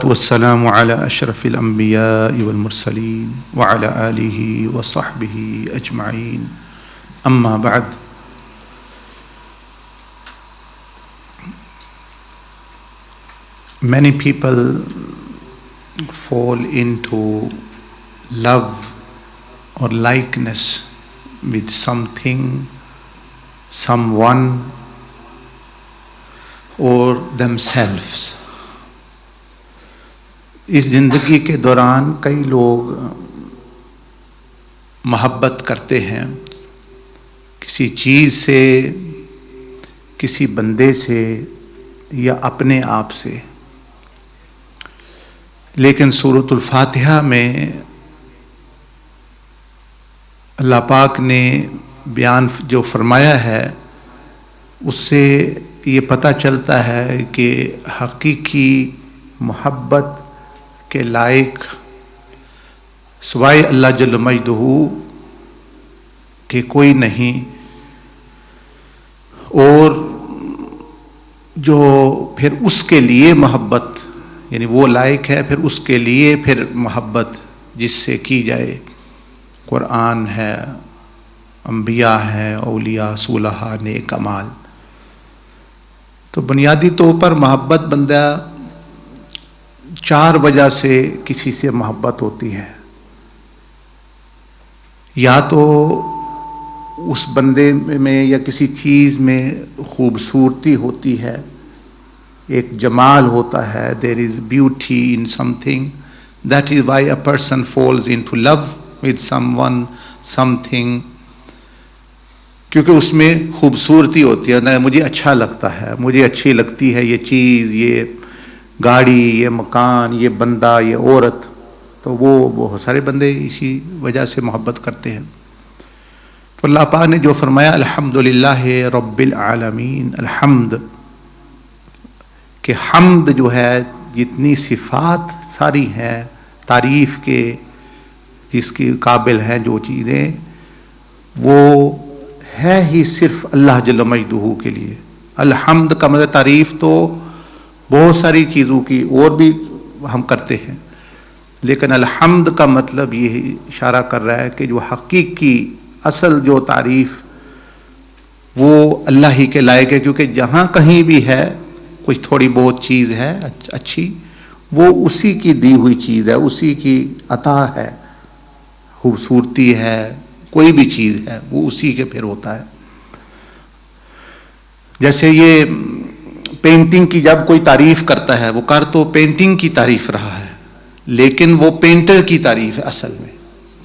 والسلام على أشرف الأنبياء والمرسلين وعلى آله وصحبه أجمعين أما بعد. Many people fall into love or likeness with something, someone or themselves. اس زندگی کے دوران کئی لوگ محبت کرتے ہیں کسی چیز سے، کسی بندے سے یا اپنے آپ سے، لیکن سورۃ الفاتحہ میں اللہ پاک نے بیان جو فرمایا ہے اس سے یہ پتہ چلتا ہے کہ حقیقی محبت کے لائق سوائے اللہ جل مجدہ کہ کوئی نہیں، اور جو پھر اس کے لیے محبت، یعنی وہ لائق ہے پھر اس کے لیے پھر محبت جس سے کی جائے، قرآن ہے، انبیاء ہیں، اولیاء، صلحاء، نیک اعمال. تو بنیادی طور پر محبت بندہ چار وجہ سے کسی سے محبت ہوتی ہے. یا تو اس بندے میں یا کسی چیز میں خوبصورتی ہوتی ہے، ایک جمال ہوتا ہے. there is beauty in something. that is why a person falls into love with someone, something. کیونکہ اس میں خوبصورتی ہوتی ہے، مجھے اچھا لگتا ہے، مجھے اچھی لگتی ہے یہ چیز، یہ گاڑی، یہ مکان، یہ بندہ، یہ عورت. تو وہ بہت سارے بندے اسی وجہ سے محبت کرتے ہیں. تو اللہ پاک نے جو فرمایا الحمدللہ رب العالمین، الحمد، کہ حمد جو ہے جتنی صفات ساری ہیں تعریف کے جس کی قابل ہیں جو چیزیں، وہ ہے ہی صرف اللہ جل مجدہ کے لیے. الحمد کا مطلب تعریف تو بہت ساری چیزوں کی اور بھی ہم کرتے ہیں، لیکن الحمد کا مطلب یہ اشارہ کر رہا ہے کہ جو حقیقی اصل جو تعریف وہ اللہ ہی کے لائق ہے. کیونکہ جہاں کہیں بھی ہے کچھ تھوڑی بہت چیز ہے اچھی، وہ اسی کی دی ہوئی چیز ہے، اسی کی عطا ہے. خوبصورتی ہے، کوئی بھی چیز ہے، وہ اسی کے پھر ہوتا ہے. جیسے یہ پینٹنگ کی جب کوئی تعریف کرتا ہے، وہ کر تو پینٹنگ کی تعریف رہا ہے، لیکن وہ پینٹر کی تعریف ہے. اصل میں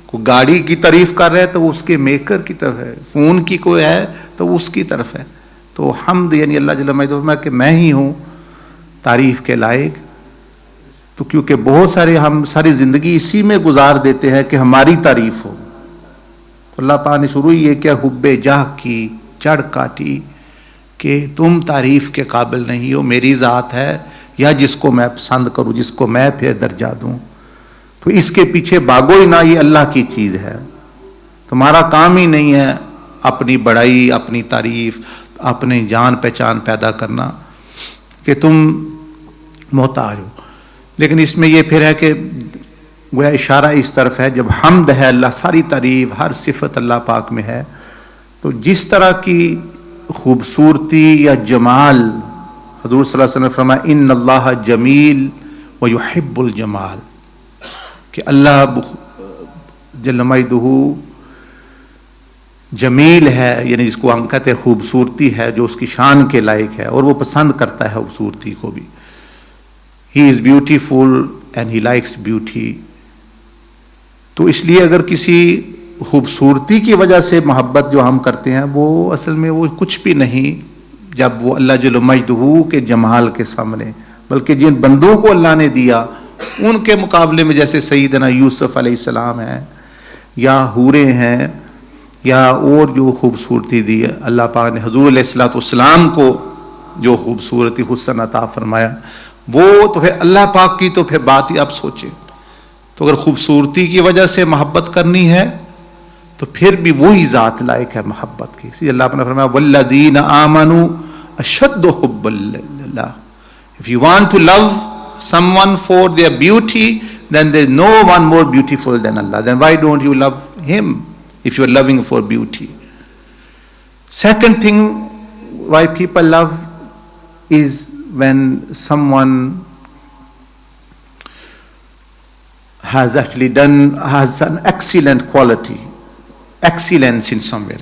کوئی گاڑی کی تعریف کر رہا ہے تو وہ اس کے میکر کی طرف ہے، فون کی کوئی ہے تو وہ اس کی طرف ہے. تو حمد یعنی اللہ جل مجدہ کہ میں ہی ہوں تعریف کے لائق. تو کیونکہ بہت سارے ہم ساری زندگی اسی میں گزار دیتے ہیں کہ ہماری تعریف ہو، تو اللہ پاک نے شروع یہ کیا، حب جاہ کی جڑ کاٹی، کہ تم تعریف کے قابل نہیں ہو، میری ذات ہے یا جس کو میں پسند کروں، جس کو میں پھر درجہ دوں. تو اس کے پیچھے بھاگو ہی نہ، یہ اللہ کی چیز ہے. تمہارا کام ہی نہیں ہے اپنی بڑائی، اپنی تعریف، اپنی جان پہچان پیدا کرنا کہ تم محتاج ہو. لیکن اس میں یہ پھر ہے کہ گویا اشارہ اس طرف ہے، جب حمد ہے، اللہ ساری تعریف، ہر صفت اللہ پاک میں ہے، تو جس طرح کی خوبصورتی یا جمال، حضور صلی اللہ علیہ وسلم نے فرمایا ان اللہ جمیل ویحب الجمال، کہ اللہ جل مجدہ جمیل ہے، یعنی جس کو ہم کہتے ہیں خوبصورتی ہے جو اس کی شان کے لائق ہے، اور وہ پسند کرتا ہے خوبصورتی کو بھی. He is beautiful and he likes beauty. تو اس لیے اگر کسی خوبصورتی کی وجہ سے محبت جو ہم کرتے ہیں، وہ اصل میں وہ کچھ بھی نہیں جب وہ اللہ جل مجدہ کے جمال کے سامنے. بلکہ جن بندوں کو اللہ نے دیا ان کے مقابلے میں، جیسے سیدنا یوسف علیہ السلام ہیں، یا حوریں ہیں، یا اور جو خوبصورتی دی ہے، اللہ پاک نے حضور علیہ الصلوۃ والسلام کو جو خوبصورتی حسن عطا فرمایا، وہ تو پھر اللہ پاک کی تو پھر بات ہی آپ سوچیں. تو اگر خوبصورتی کی وجہ سے محبت کرنی ہے تو پھر بھی وہی ذات لائق ہے محبت کی. اسی اللہ نے فرمایا والذین آمنوا اشد حبا للہ. If you want to love someone for their beauty, then there is no one more beautiful than Allah. Then why don't you love Him if you are loving for beauty? Second thing why people love is when someone has an excellent quality, excellence in somewhere.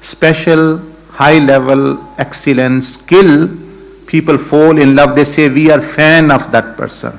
special, high level, excellent skill, people fall in love. They say we are fan of that person.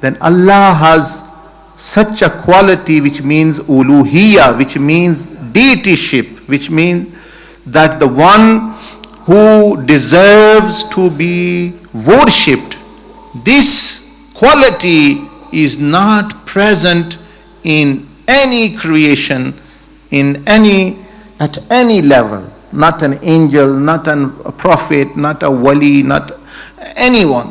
then Allah has such a quality which means uluhiyya, which means deityship, which means that the one who deserves to be worshipped, this quality is not present in any creation, at any level. Not an angel, not a prophet, not a wali, not anyone.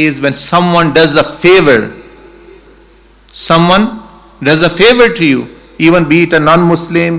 is when someone does a favor. Someone does a favor to you, even be it a non-Muslim,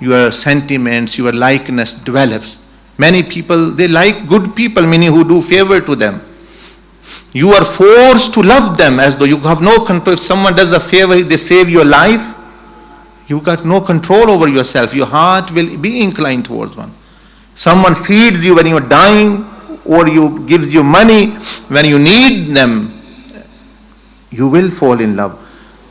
your sentiments, your likeness develops. Many people, they like good people, meaning who do favor to them. You are forced to love them as though you have no control. If someone does a favor, they save your life, you got no control over yourself. Your heart will be inclined towards one. Someone feeds you when you are dying, or you gives you money when you need them, you will fall in love.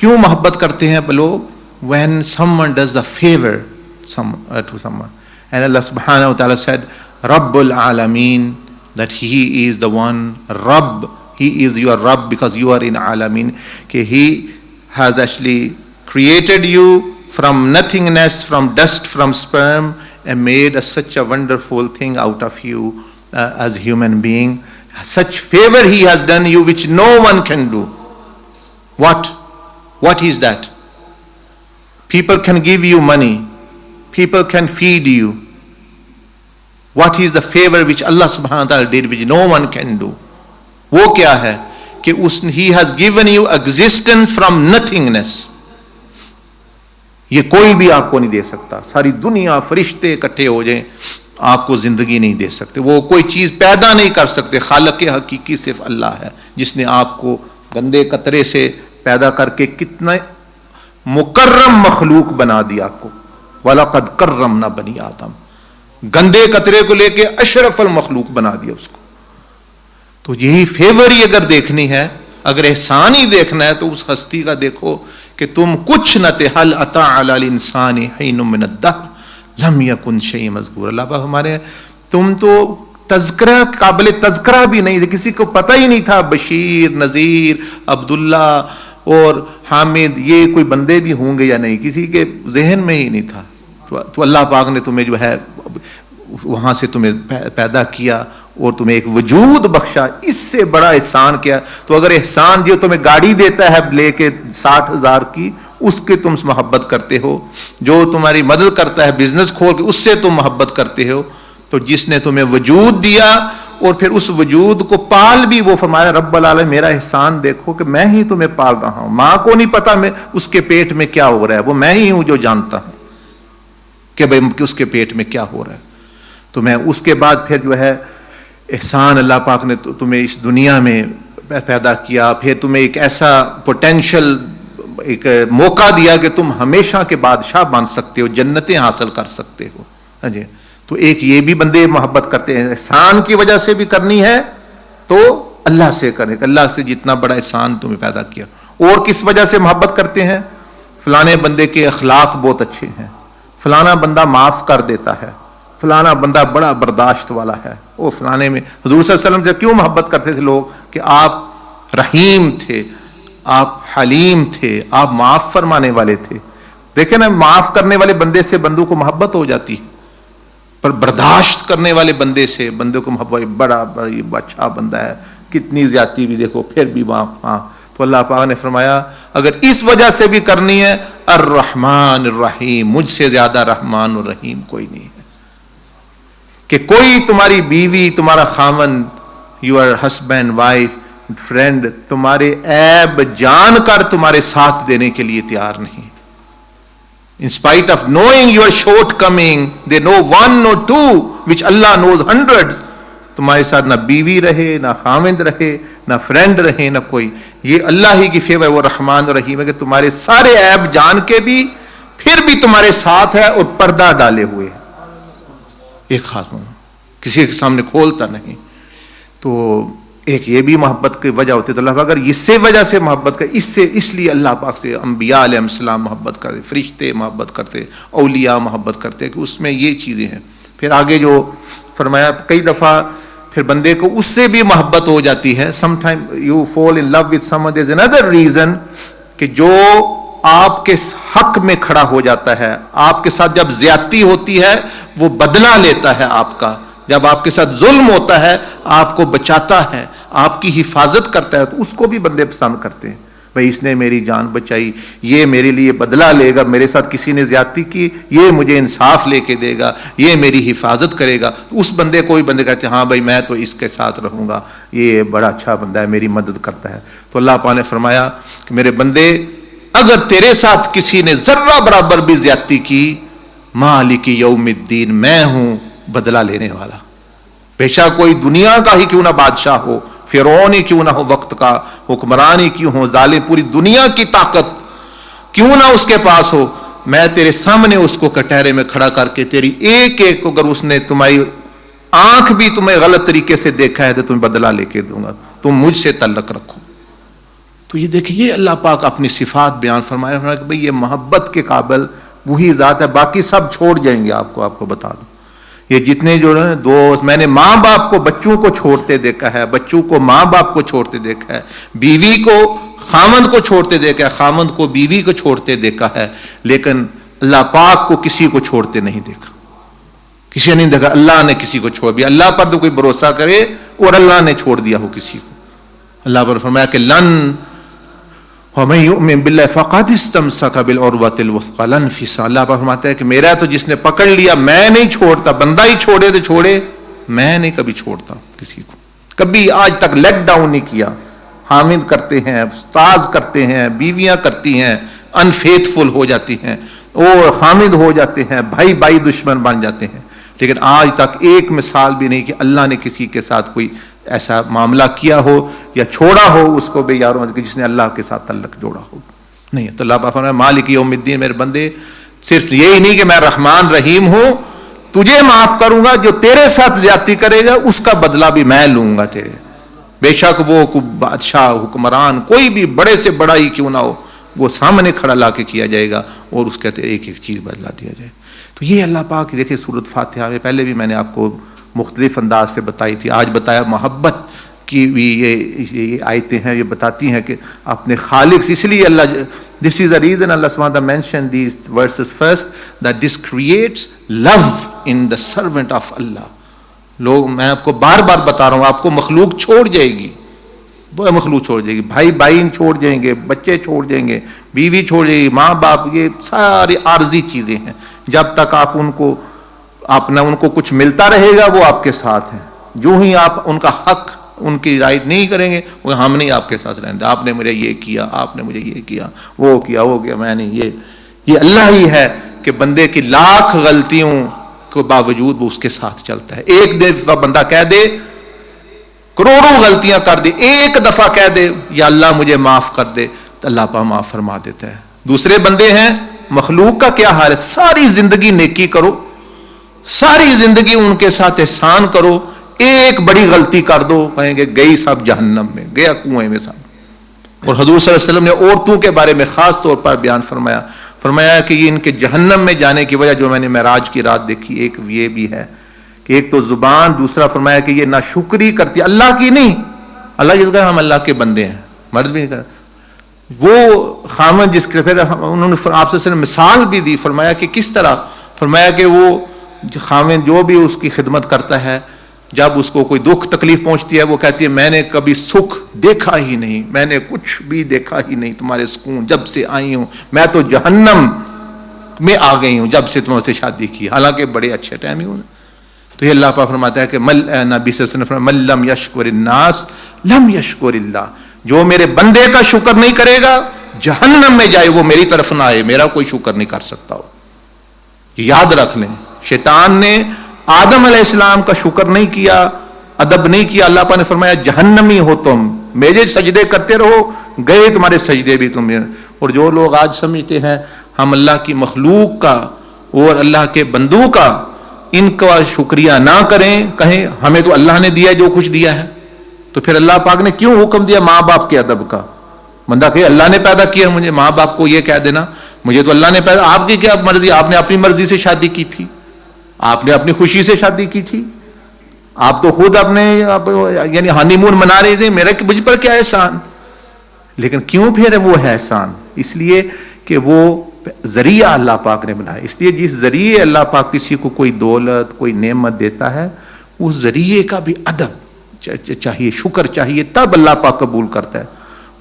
کیوں محبت کرتے ہیں لوگ؟ when someone does a favor to someone. And Allah subhanahu wa ta'ala said, Rabbul Alameen, that He is the one, Rabb, He is your Rabb because you are in Alameen. Okay, He has actually created you from nothingness, from dust, from sperm, and made such a wonderful thing out of you as human being. Such favor He has done you which no one can do. What is that? People can give you money. People can feed you. What is the favor which Allah subhanahu wa ta'ala did which no one can do? وہ کیا ہے کہ He has given you existence from nothingness. یہ کوئی بھی آپ کو نہیں دے سکتا. ساری دنیا فرشتے اکٹھے ہو جائیں آپ کو زندگی نہیں دے سکتے. وہ کوئی چیز پیدا نہیں کر سکتے. خالق حقیقی صرف اللہ ہے جس نے آپ کو گندے قطرے سے پیدا کر کے کتنا مکرم مخلوق بنا دیا آپ کو. وَلَقَدْ كَرَّمْنَا بَنِي آدم. گندے قطرے کو لے کے اشرف المخلوق بنا دیا اس کو. تو یہی فیور ہی اگر دیکھنی ہے, اگر احسان ہی دیکھنا ہے تو اس ہستی کا دیکھو کہ تم کچھ نہ تھے. هَلْ أَتَىٰ عَلَى الْإِنسَانِ حِينٌ مِّنَ الدَّهْرِ لَمْ يَكُنْ شَيْئًا مَّذْكُورًا. اللہ پاک ہمارے تم تو تذکرہ قابل تذکرہ بھی نہیں تھے, کسی کو پتہ ہی نہیں تھا بشیر, نذیر, عبداللہ اور حامد یہ کوئی بندے بھی ہوں گے یا نہیں, کسی کے ذہن میں ہی نہیں تھا. تو اللہ پاک نے تمہیں جو ہے وہاں سے تمہیں پیدا کیا اور تمہیں ایک وجود بخشا. اس سے بڑا احسان کیا. تو اگر احسان جو تمہیں گاڑی دیتا ہے لے کے 60,000 کی, اس کے تم محبت کرتے ہو, جو تمہاری مدد کرتا ہے بزنس کھول کے اس سے تم محبت کرتے ہو, تو جس نے تمہیں وجود دیا اور پھر اس وجود کو پال بھی, وہ فرمایا رب العالمین میرا احسان دیکھو کہ میں ہی تمہیں پال رہا ہوں. ماں کو نہیں پتا میں اس کے پیٹ میں کیا ہو رہا ہے, وہ میں ہی ہوں جو جانتا ہوں کہ بھائی اس کے پیٹ میں کیا ہو رہا ہے. تو میں اس کے بعد پھر جو ہے احسان اللہ پاک نے تمہیں اس دنیا میں پیدا کیا, پھر تمہیں ایک ایسا پوٹینشل ایک موقع دیا کہ تم ہمیشہ کے بادشاہ بن سکتے ہو, جنتیں حاصل کر سکتے ہو. ہاں جی, تو ایک یہ بھی بندے محبت کرتے ہیں, احسان کی وجہ سے بھی کرنی ہے تو اللہ سے کریں کہ اللہ سے جتنا بڑا احسان تمہیں پیدا کیا. اور کس وجہ سے محبت کرتے ہیں؟ فلانے بندے کے اخلاق بہت اچھے ہیں, فلانا بندہ معاف کر دیتا ہے, فلانا بندہ بڑا برداشت والا ہے. وہ فلانے میں حضور صلی اللہ علیہ وسلم سے کیوں محبت کرتے تھے لوگ کہ آپ رحیم تھے, آپ حلیم تھے, آپ معاف فرمانے والے تھے. دیکھیں نا, معاف کرنے والے بندے سے بندوں کو محبت ہو جاتی ہے, پر برداشت کرنے والے بندے سے بندے کو محبت, بڑا اچھا بندہ ہے, کتنی زیادتی بھی دیکھو پھر بھی معاف. تو اللہ پاک نے فرمایا اگر اس وجہ سے بھی کرنی ہے, الرحمن الرحیم, مجھ سے زیادہ رحمان اور رحیم کوئی نہیں ہے. کہ کوئی تمہاری بیوی, تمہارا خاوند, یور ہسبینڈ, وائف, فرینڈ تمہارے عیب جان کر تمہارے ساتھ دینے کے لیے تیار نہیں. In spite of knowing your shortcoming, they know one or two, which Allah knows hundreds. تمہارے ساتھ نہ بیوی رہے, نہ خاوند رہے, نہ فرینڈ رہے, نہ کوئی. یہ اللہ ہی کی فیور, وہ رحمان اور رحیم ہے کہ تمہارے سارے عیب جان کے بھی پھر بھی تمہارے ساتھ ہے اور پردہ ڈالے ہوئے ہے. ایک خاص کسی کے سامنے کھولتا نہیں. تو ایک یہ بھی محبت کی وجہ ہوتی ہے. تو اللہ پاک اگر اس سے وجہ سے محبت کر, اس لیے اللہ پاک سے انبیاء علیہ السلام محبت کرتے, فرشتے محبت کرتے, اولیاء محبت کرتے, کہ اس میں یہ چیزیں ہیں. پھر آگے جو فرمایا کئی دفعہ پھر بندے کو اس سے بھی محبت ہو جاتی ہے. Some time you fall in love with someone, there is another reason کہ جو آپ کے حق میں کھڑا ہو جاتا ہے, آپ کے ساتھ جب زیادتی ہوتی ہے وہ بدلہ لیتا ہے آپ کا, جب آپ کے ساتھ ظلم ہوتا ہے آپ کو بچاتا ہے, آپ کی حفاظت کرتا ہے, تو اس کو بھی بندے پسند کرتے ہیں. بھئی اس نے میری جان بچائی, یہ میرے لیے بدلہ لے گا, میرے ساتھ کسی نے زیادتی کی یہ مجھے انصاف لے کے دے گا, یہ میری حفاظت کرے گا. تو اس بندے کو بھی بندے کہتے ہیں ہاں بھائی میں تو اس کے ساتھ رہوں گا, یہ بڑا اچھا بندہ ہے, میری مدد کرتا ہے. تو اللہ پاک نے فرمایا کہ میرے بندے اگر تیرے ساتھ کسی نے ذرہ برابر بھی زیادتی کی, مالک یوم الدین, میں ہوں بدلہ لینے والا. بیشک کوئی دنیا کا ہی کیوں نہ بادشاہ ہو, فرعون ہی کیوں نہ ہو, وقت کا حکمران ہی کیوں ہو, ظالم, پوری دنیا کی طاقت کیوں نہ اس کے پاس ہو, میں تیرے سامنے اس کو کٹہرے میں کھڑا کر کے تیری ایک ایک, اگر اس نے تمہاری آنکھ بھی تمہیں غلط طریقے سے دیکھا ہے تو تمہیں بدلہ لے کے دوں گا. تم مجھ سے تعلق رکھو. تو یہ دیکھیں یہ اللہ پاک اپنی صفات بیان فرمایا کہ بھئی یہ محبت کے قابل وہی ذات ہے، باقی سب چھوڑ جائیں گے. آپ کو بتا دوں یہ جتنے جو ہے دوست، میں نے ماں باپ کو بچوں کو چھوڑتے دیکھا ہے، بچوں کو ماں باپ کو چھوڑتے دیکھا ہے، بیوی کو خامند کو چھوڑتے دیکھا ہے، خامند کو بیوی کو چھوڑتے دیکھا ہے، لیکن اللہ پاک کو کسی کو چھوڑتے نہیں دیکھا. کسی نے نہیں دیکھا اللہ نے کسی کو چھوڑ دیا. اللہ پر تو کوئی بھروسہ کرے اور اللہ نے چھوڑ دیا ہو کسی کو. اللہ پر فرمایا کہ لن وَمَن يُؤْمِن بِاللَّهِ فَقَدِ اسْتَمْسَكَ بِالْعُرْوَةِ الْوُثْقَىٰ لَا انْفِصَامَ. اللہ پر فرماتا ہے کہ میرا تو جس نے پکڑ لیا میں نہیں چھوڑتا. بندہ ہی چھوڑے تو چھوڑے، میں نہیں کبھی چھوڑتا کسی کو. کبھی آج تک لیٹ ڈاؤن نہیں کیا. حامد کرتے ہیں، استاذ کرتے ہیں، بیویاں کرتی ہیں، انفیتھفل ہو جاتی ہیں اور حامد ہو جاتے ہیں، بھائی بھائی دشمن بن جاتے ہیں، لیکن آج تک ایک مثال بھی نہیں کہ اللہ نے کسی کے ساتھ کوئی ایسا معاملہ کیا ہو یا چھوڑا ہو اس کو بے یاروں جس نے اللہ کے ساتھ تعلق جوڑا ہو. نہیں. تو اللہ پاک فرمایا مالک یوم الدین، میرے بندے صرف یہی نہیں کہ میں رحمان رحیم ہوں، تجھے معاف کروں گا، جو تیرے ساتھ زیادتی کرے گا اس کا بدلہ بھی میں لوں گا تیرے. بے شک وہ بادشاہ حکمران کوئی بھی بڑے سے بڑا ہی کیوں نہ ہو، وہ سامنے کھڑا لا کے کیا جائے گا اور اس کہتے ایک ایک چیز بدلا دیا جائے. تو یہ اللہ پاک دیکھیں سورۃ فاتحہ میں پہلے بھی میں نے آپ کو مختلف انداز سے بتائی تھی، آج بتایا محبت کی بھی یہ آیتیں ہیں، یہ بتاتی ہیں کہ اپنے خالق سے. اس لیے اللہ دس از دا reason Allah subhanahu wa ta'ala mention these verses first that this creates love in the servant of Allah. لوگ میں آپ کو بار بار بتا رہا ہوں، آپ کو مخلوق چھوڑ جائے گی، وہ مخلوق چھوڑ جائے گی، بھائی بھائی چھوڑ جائیں گے، بچے چھوڑ جائیں گے، بیوی چھوڑ جائے گی، ماں باپ، یہ ساری عارضی چیزیں ہیں. جب تک آپ ان کو کچھ ملتا رہے گا وہ آپ کے ساتھ ہیں. جو ہی آپ ان کا حق ان کی رائٹ نہیں کریں گے وہ ہم نہیں آپ کے ساتھ رہیں گے. آپ نے مجھے یہ کیا، آپ نے مجھے یہ کیا، وہ کیا میں نہیں. یہ اللہ ہی ہے کہ بندے کی لاکھ غلطیوں کے باوجود وہ اس کے ساتھ چلتا ہے. ایک دفعہ بندہ کہہ دے کروڑوں غلطیاں کر دے، ایک دفعہ کہہ دے یا اللہ مجھے معاف کر دے تو اللہ پاک معاف فرما دیتا ہے. دوسرے بندے ہیں مخلوق کا کیا حال ہے، ساری زندگی نیکی کرو، ساری زندگی ان کے ساتھ احسان کرو، ایک بڑی غلطی کر دو کہیں گے گئی سب جہنم میں، گیا کنویں میں سب. اور حضور صلی اللہ علیہ وسلم نے عورتوں کے بارے میں خاص طور پر بیان فرمایا کہ یہ ان کے جہنم میں جانے کی وجہ جو میں نے معراج کی رات دیکھی، ایک یہ بھی ہے کہ ایک تو زبان، دوسرا فرمایا کہ یہ ناشکری کرتی اللہ کی نہیں. اللہ جس کا ہم اللہ کے بندے ہیں، مرد بھی نہیں کرتے. وہ خامن جس کے پھر انہوں نے آپ سے مثال بھی دی، فرمایا کہ کس طرح، فرمایا کہ وہ خامن جو بھی اس کی خدمت کرتا ہے، جب اس کو کوئی دکھ تکلیف پہنچتی ہے وہ کہتی ہے میں نے کبھی سکھ دیکھا ہی نہیں، میں نے کچھ بھی دیکھا ہی نہیں تمہارے سکون، جب سے آئی ہوں میں تو جہنم میں آ گئی ہوں جب سے تم سے شادی کی، حالانکہ بڑے اچھے ٹائم ہی ہوں. تو یہ اللہ پاک فرماتا ہے کہ نبی صلی اللہ علیہ وسلم فرمایا من لم یشکر الناس لم یشکر اللہ. جو میرے بندے کا شکر نہیں کرے گا جہنم میں جائے، وہ میری طرف نہ آئے، میرا کوئی شکر نہیں کر سکتا ہو. یاد رکھ لیں شیطان نے آدم علیہ السلام کا شکر نہیں کیا، ادب نہیں کیا. اللہ پاک نے فرمایا جہنمی ہو تم، میرے سجدے کرتے رہو، گئے تمہارے سجدے بھی تمہیں. اور جو لوگ آج سمجھتے ہیں ہم اللہ کی مخلوق کا اور اللہ کے بندوں کا ان کا شکریہ نہ کریں، کہیں ہمیں تو اللہ نے دیا جو کچھ دیا ہے، تو پھر اللہ پاک نے کیوں حکم دیا ماں باپ کے ادب کا؟ بندہ کہ اللہ نے پیدا کیا مجھے، ماں باپ کو یہ کہہ دینا مجھے تو اللہ نے پیدا، آپ کی کیا مرضی، آپ نے اپنی مرضی سے شادی کی تھی، آپ نے اپنی خوشی سے شادی کی تھی، آپ تو خود اپنے یعنی ہانی مون منا رہے تھے، میرا مجھ پر کیا احسان. لیکن کیوں پھر وہ ہے احسان؟ اس لیے کہ وہ ذریعہ اللہ پاک نے بنایا. اس لیے جس ذریعے اللہ پاک کسی کو کوئی دولت کوئی نعمت دیتا ہے اس ذریعے کا بھی ادب چاہیے، شکر چاہیے، تب اللہ پاک قبول کرتا ہے.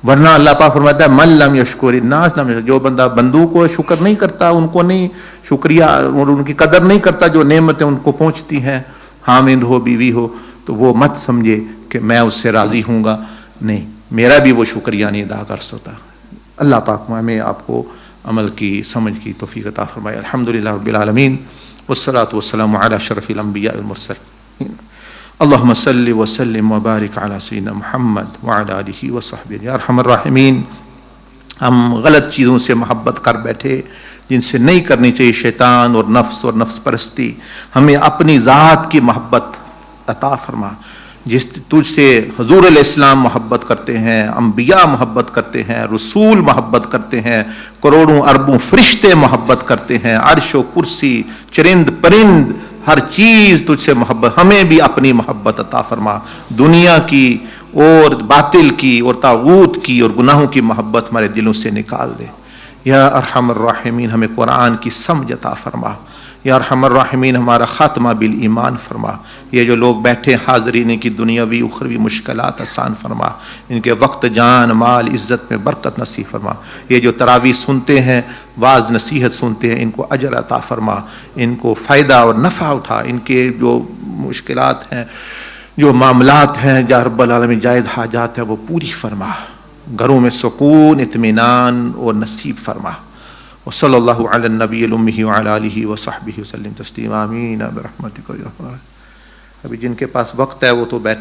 ورنہ اللہ پاک فرماتا ہے من لم یشکر الناس لم یشکر، جو بندہ بندوں کو شکر نہیں کرتا، ان کو نہیں شکریہ اور ان کی قدر نہیں کرتا جو نعمتیں ان کو پہنچتی ہیں، حامد ہو بیوی ہو، تو وہ مت سمجھے کہ میں اس سے راضی ہوں گا، نہیں، میرا بھی وہ شکریہ نہیں ادا کر سکتا. اللہ پاک ہمیں آپ کو عمل کی سمجھ کی توفیق عطا فرمائے. الحمدللہ رب العالمین والصلاة والسلام علی اشرف الانبیاء والمرسلین. اللہم صلی وسلم وبارک علی سیدنا محمد وعلی آلہ وصحبہ. یا ارحم الراحمین، ہم غلط چیزوں سے محبت کر بیٹھے جن سے نہیں کرنی چاہیے، شیطان اور نفس پرستی. ہمیں اپنی ذات کی محبت عطا فرما. جس تجھ سے حضور علیہ السلام محبت کرتے ہیں، انبیاء محبت کرتے ہیں، رسول محبت کرتے ہیں، کروڑوں اربوں فرشتے محبت کرتے ہیں، عرش و کرسی، چرند پرند، ہر چیز تجھ سے محبت، ہمیں بھی اپنی محبت عطا فرما، دنیا کی اور باطل کی اور طاغوت کی اور گناہوں کی محبت ہمارے دلوں سے نکال دے۔ یا ارحم الراحمین ہمیں قرآن کی سمجھ عطا فرما۔ یا ارحم الراحمین ہمارا خاتمہ بالایمان فرما۔ یہ جو لوگ بیٹھے حاضرین کی دنیاوی اخروی مشکلات آسان فرما، ان کے وقت، جان، مال، عزت میں برکت نصیب فرما۔ یہ جو تراویح سنتے ہیں، واعظ نصیحت سنتے ہیں، ان کو اجر عطا فرما، ان کو فائدہ اور نفع اٹھا، ان کے جو مشکلات ہیں، جو معاملات ہیں، یا رب العالمین جائز حاجات ہیں، وہ پوری فرما، گھروں میں سکون، اطمینان اور نصیب فرما۔ وصلی اللہ علی النبی الامہ وعلی آلہ وصحبہ وسلم تسلیما، آمین برحمتک یا ارحم الراحمین۔ ابھی جن کے پاس وقت ہے وہ تو بیٹھے